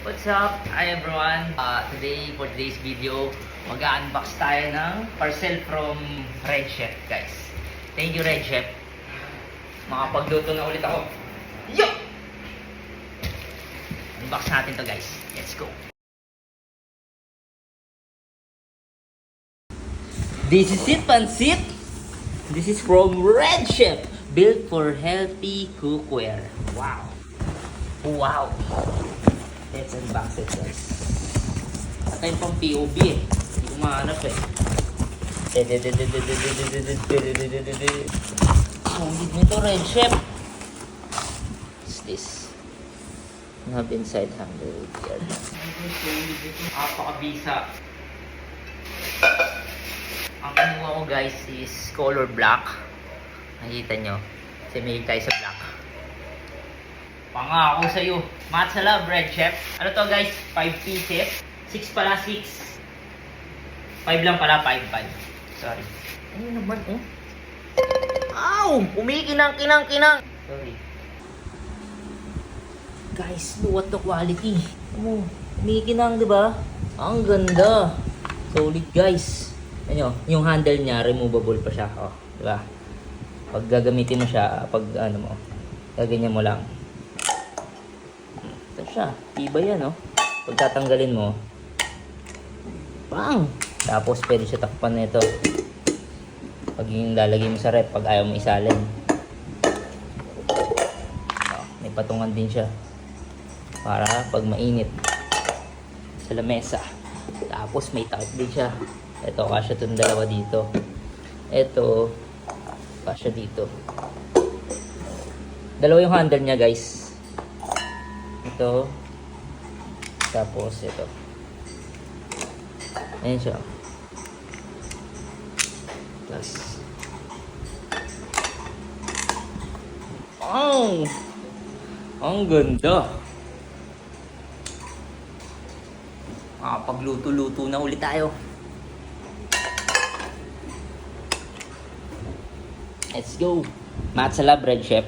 What's up? Hi everyone! For today's video, mag-unbox tayo ng parcel from Red Chef, guys. Thank you, Red Chef. Makapagluto na ulit ako. Yo! Unbox natin to, guys. Let's go! This is it, Pansit! This is from Red Chef, built for healthy cookware. Wow! Wow! Let's unbox it, guys. At yung pang POV eh. Hindi ko mahanap eh. Sulit nito, Red Chef. What's this? Have inside handle here. Napakabisa. Ang kinuha ko, guys, is color black. Nakikita nyo. Kasi may tayo sa black. Pangako sa'yo. Matcha Love, Red Chef. Ano to, guys? 5 pieces. 6 pala, 6. 5 lang pala, 5. Sorry. Ano naman, oh? Ow! Umikinang-kinang-kinang! Sorry. Guys, look at the quality. Umikinang, di ba? Ang ganda. Solid, guys. Ano, yung handle niya, removable pa siya. Oh, di ba? Pag gagamitin mo siya, pag ano mo, gaganyan mo lang. Ito siya. Iba yan, no? Pag tatanggalin mo, bang! Tapos pwede siya takpan na ito. Pag yung lalagay mo sa rep, pag ayaw mo isalin. May patungan din siya. Para pag mainit sa lamesa. Tapos may takip din siya. Ito, kasya itong dalawa dito. Ito, kasya dito. Dalawa yung handle niya, guys. Ito. Tapos ito. Ayan siya. Plus. Oh! Ang ganda. Pagluto-luto na ulit tayo. Let's go. Matcha Love, Red Chef.